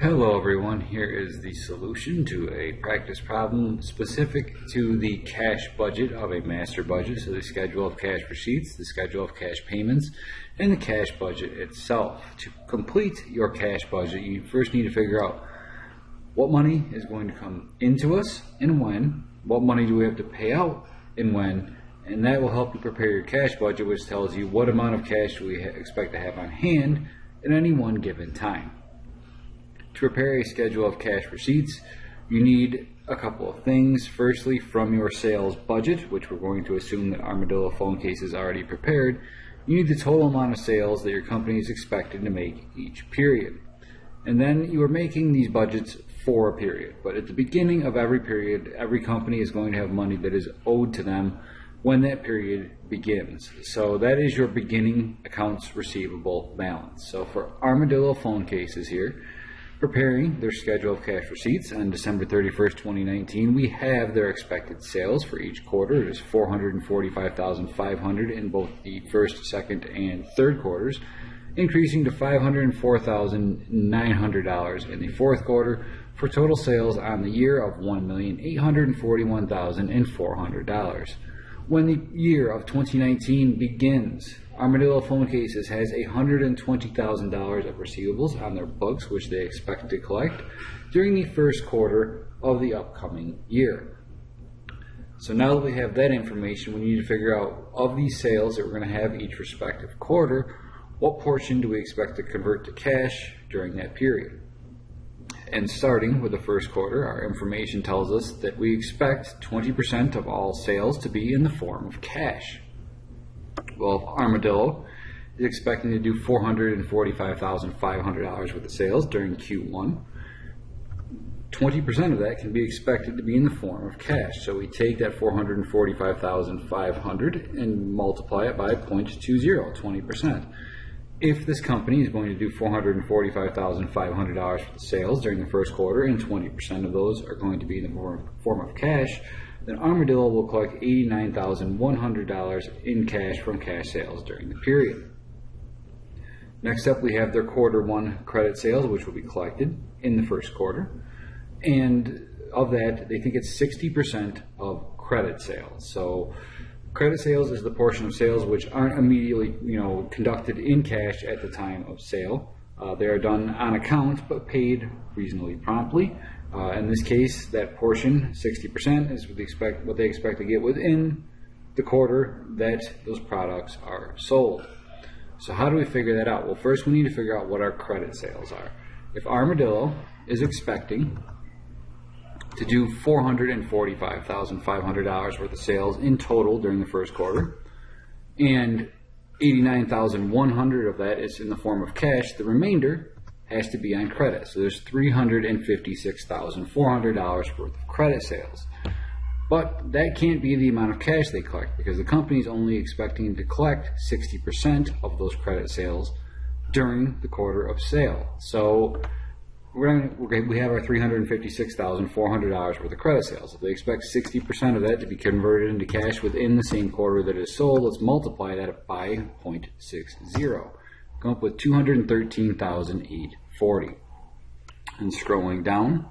Hello everyone, here is the solution to a practice problem specific to the cash budget of a master budget, so the schedule of cash receipts, the schedule of cash payments, and the cash budget itself. To complete your cash budget, you first need to figure out what money is going to come into us and when, what money do we have to pay out and when, and that will help you prepare your cash budget, which tells you what amount of cash we expect to have on hand at any one given time. To prepare a schedule of cash receipts, you need a couple of things. Firstly, from your sales budget, which we're going to assume that Armadillo phone case is already prepared, you need the total amount of sales that your company is expected to make each period. And then you are making these budgets for a period. But at the beginning of every period, every company is going to have money that is owed to them when that period begins. So that is your beginning accounts receivable balance. So for Armadillo phone cases here, preparing their schedule of cash receipts on December 31st, 2019, we have their expected sales for each quarter. It is $445,500 in both the first, second, and third quarters, increasing to $504,900 in the fourth quarter, for total sales on the year of $1,841,400. When the year of 2019 begins, Armadillo phone cases has $120,000 of receivables on their books, which they expect to collect during the first quarter of the upcoming year. So now that we have that information, we need to figure out, of these sales that we're going to have each respective quarter, what portion do we expect to convert to cash during that period. And starting with the first quarter, our information tells us that we expect 20% of all sales to be in the form of cash. Well, if Armadillo is expecting to do $445,500 worth of sales during Q1, 20% of that can be expected to be in the form of cash. So we take that $445,500 and multiply it by 0.20, 20%. If this company is going to do $445,500 for the sales during the first quarter, and 20% of those are going to be in the form of cash, then Armadillo will collect $89,100 in cash from cash sales during the period. Next up, we have their quarter one credit sales, which will be collected in the first quarter. And of that, they think it's 60% of credit sales. So credit sales is the portion of sales which aren't immediately, conducted in cash at the time of sale. They are done on account but paid reasonably promptly. In this case, that portion, 60%, is what they expect to get within the quarter that those products are sold. So how do we figure that out? Well, first we need to figure out what our credit sales are. If Armadillo is expecting to do $445,500 worth of sales in total during the first quarter, and $89,100 of that is in the form of cash, the remainder has to be on credit. So there's $356,400 worth of credit sales. But that can't be the amount of cash they collect, because the company is only expecting to collect 60% of those credit sales during the quarter of sale. So we have our $356,400 worth of credit sales. If they expect 60% of that to be converted into cash within the same quarter that is sold, let's multiply that by 0.60. Come up with $213,840. And scrolling down,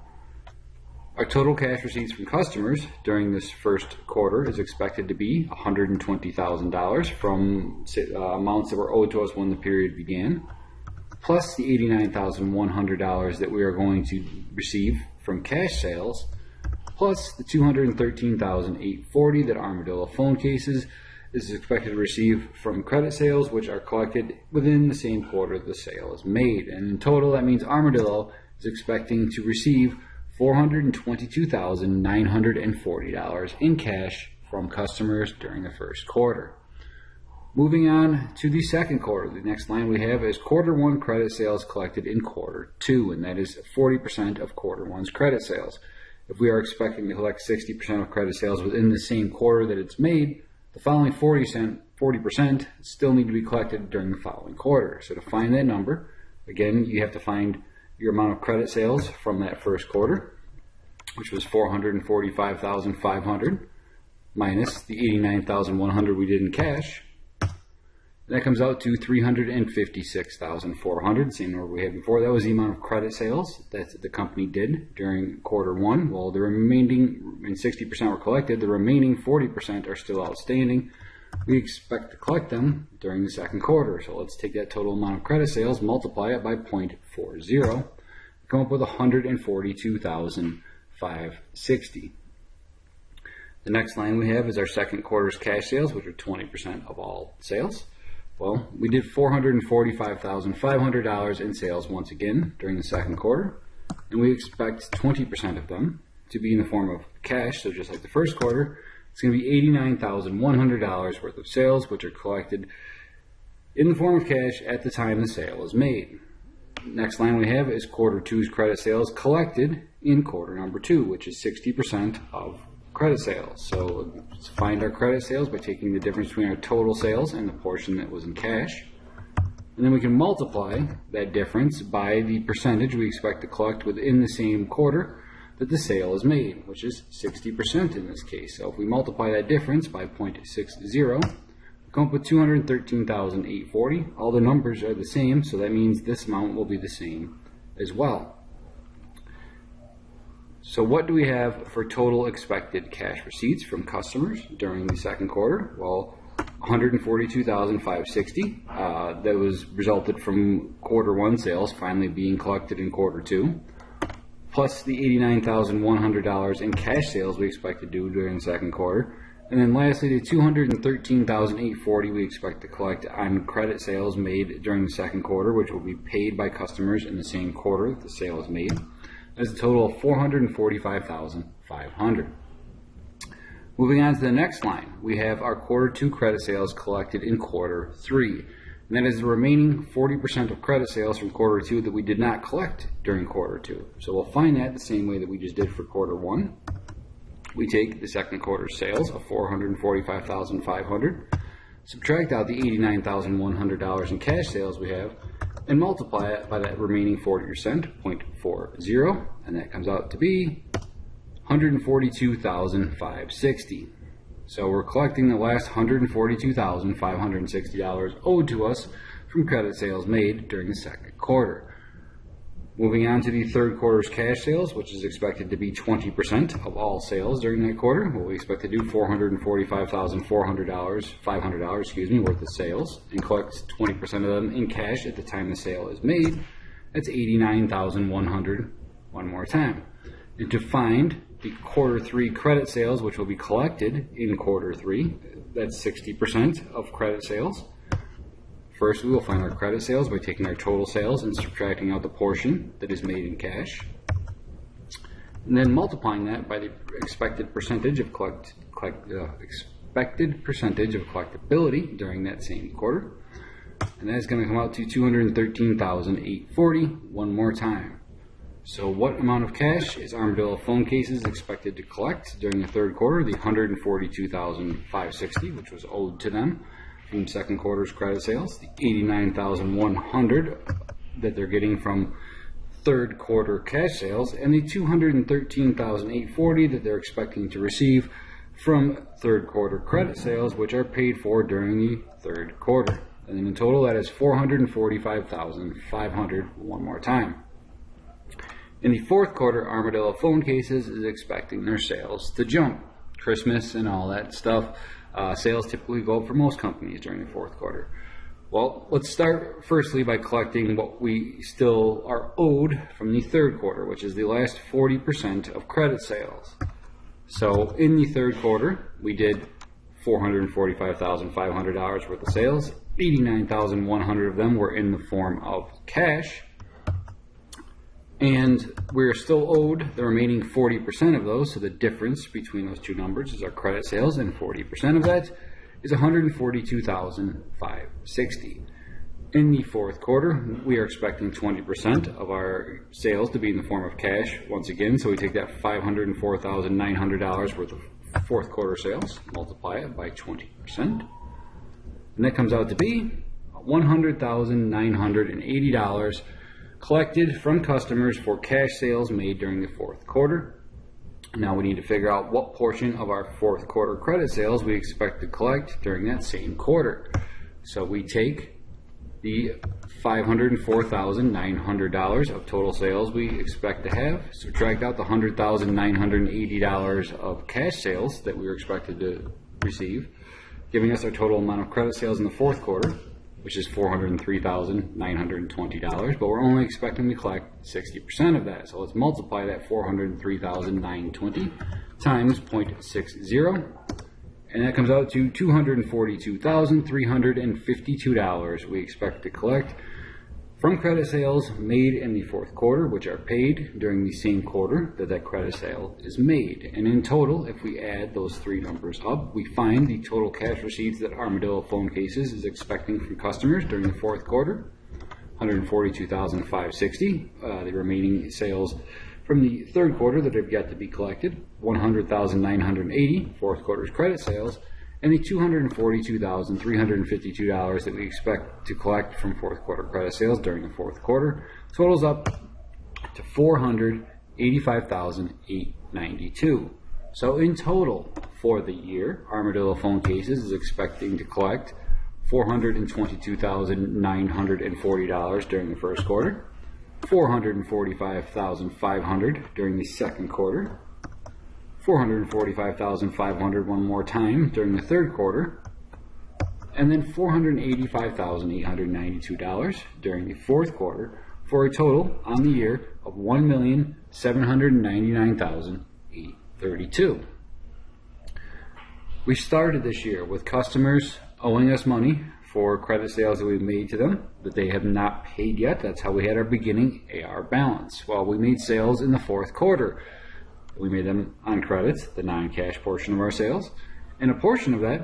our total cash receipts from customers during this first quarter is expected to be $120,000 from amounts that were owed to us when the period began, plus the $89,100 that we are going to receive from cash sales, plus the $213,840 that Armadillo phone cases is expected to receive from credit sales, which are collected within the same quarter the sale is made. And in total, that means Armadillo is expecting to receive $422,940 in cash from customers during the first quarter. Moving on to the second quarter, the next line we have is quarter one credit sales collected in quarter two, and that is 40% of quarter one's credit sales. If we are expecting to collect 60% of credit sales within the same quarter that it's made, the following 40% still need to be collected during the following quarter. So to find that number, again, you have to find your amount of credit sales from that first quarter, which was $445,500, minus the $89,100 we did in cash. That comes out to $356,400, same number we had before. That was the amount of credit sales that the company did during quarter one. Well, the remaining, and 60% were collected, the remaining 40% are still outstanding. We expect to collect them during the second quarter. So let's take that total amount of credit sales, multiply it by 0.40, come up with $142,560. The next line we have is our second quarter's cash sales, which are 20% of all sales. Well, we did $445,500 in sales once again during the second quarter, and we expect 20% of them to be in the form of cash. So just like the first quarter, it's going to be $89,100 worth of sales, which are collected in the form of cash at the time the sale is made. Next line we have is quarter two's credit sales collected in quarter number two, which is 60% of credit sales. So let's find our credit sales by taking the difference between our total sales and the portion that was in cash. And then we can multiply that difference by the percentage we expect to collect within the same quarter that the sale is made, which is 60% in this case. So if we multiply that difference by 0.60, we come up with $213,840. All the numbers are the same, so that means this amount will be the same as well. So what do we have for total expected cash receipts from customers during the second quarter? Well, $142,560. That was resulted from quarter one sales finally being collected in quarter two, plus the $89,100 in cash sales we expect to do during the second quarter. And then lastly, the $213,840 we expect to collect on credit sales made during the second quarter, which will be paid by customers in the same quarter that the sale is made. That's a total of $445,500. Moving on to the next line, we have our quarter two credit sales collected in quarter three. And that is the remaining 40% of credit sales from quarter two that we did not collect during quarter two. So we'll find that the same way that we just did for quarter one. We take the second quarter sales of $445,500, subtract out the $89,100 in cash sales we have, and multiply it by that remaining 40%, 0.40, and that comes out to be $142,560. So we're collecting the last $142,560 owed to us from credit sales made during the second quarter. Moving on to the third quarter's cash sales, which is expected to be 20% of all sales during that quarter. Well, we expect to do $445,500 worth of sales and collect 20% of them in cash at the time the sale is made. That's $89,100 one more time. And to find the quarter three credit sales, which will be collected in quarter three, that's 60% of credit sales. First, we will find our credit sales by taking our total sales and subtracting out the portion that is made in cash, and then multiplying that by the expected percentage of collectability during that same quarter, and that is going to come out to $213,840 one more time. So what amount of cash is Armadillo phone cases expected to collect during the third quarter? The $142,560, which was owed to them from second quarter's credit sales, the $89,100 that they're getting from third quarter cash sales, and the $213,840 that they're expecting to receive from third quarter credit sales, which are paid for during the third quarter. And then in total, that is $445,500 one more time. In the fourth quarter, Armadillo phone cases is expecting their sales to jump. Christmas and all that stuff. Sales typically go up for most companies during the fourth quarter. Well, let's start firstly by collecting what we still are owed from the third quarter, which is the last 40% of credit sales. So in the third quarter, we did $445,500 worth of sales. $89,100 of them were in the form of cash. And we're still owed the remaining 40% of those, so the difference between those two numbers is our credit sales, and 40% of that is $142,560. In the fourth quarter, we are expecting 20% of our sales to be in the form of cash once again, so we take that $504,900 worth of fourth quarter sales, multiply it by 20%, and that comes out to be $100,980 collected from customers for cash sales made during the fourth quarter. Now we need to figure out what portion of our fourth quarter credit sales we expect to collect during that same quarter. So we take the $504,900 of total sales we expect to have, subtract out the $100,980 of cash sales that we were expected to receive, giving us our total amount of credit sales in the fourth quarter, which is $403,920, but we're only expecting to collect 60% of that. So let's multiply that $403,920 times 0.60, and that comes out to $242,352 we expect to collect from credit sales made in the fourth quarter, which are paid during the same quarter that credit sale is made. And in total, if we add those three numbers up, we find the total cash receipts that Armadillo Phone Cases is expecting from customers during the fourth quarter, $142,560. The remaining sales from the third quarter that have yet to be collected, $100,980, fourth quarter's credit sales, and the $242,352 that we expect to collect from fourth quarter credit sales during the fourth quarter totals up to $485,892. So in total for the year, Armadillo Phone Cases is expecting to collect $422,940 during the first quarter, $445,500 during the second quarter, $445,500 one more time during the third quarter, and then $485,892 during the fourth quarter, for a total on the year of $1,799,832. We started this year with customers owing us money for credit sales that we've made to them that they have not paid yet. That's how we had our beginning AR balance. Well, we made sales in the fourth quarter. We made them on credits, the non-cash portion of our sales, and a portion of that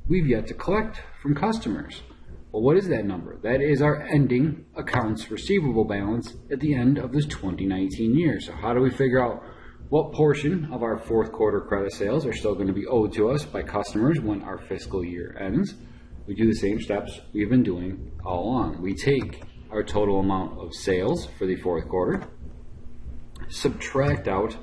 we've yet to collect from customers. Well, what is that number? That is our ending accounts receivable balance at the end of this 2019 year. So how do we figure out what portion of our fourth quarter credit sales are still going to be owed to us by customers when our fiscal year ends? We do the same steps we've been doing all along. We take our total amount of sales for the fourth quarter, subtract out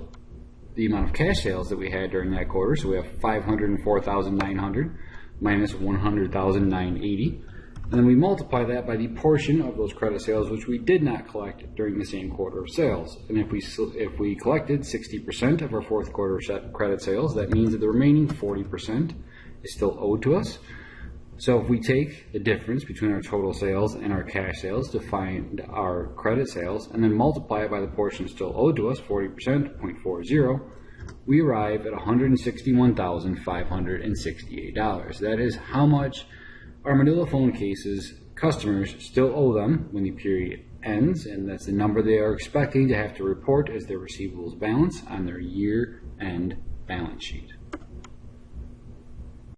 the amount of cash sales that we had during that quarter. So we have $504,900 minus $100,980. And then we multiply that by the portion of those credit sales which we did not collect during the same quarter of sales. And if we collected 60% of our fourth quarter credit sales, that means that the remaining 40% is still owed to us. So if we take the difference between our total sales and our cash sales to find our credit sales, and then multiply it by the portion still owed to us, 40%, 0.40, we arrive at $161,568. That is how much Armadillo Phone Cases customers still owe them when the period ends, and that's the number they are expecting to have to report as their receivables balance on their year-end balance sheet.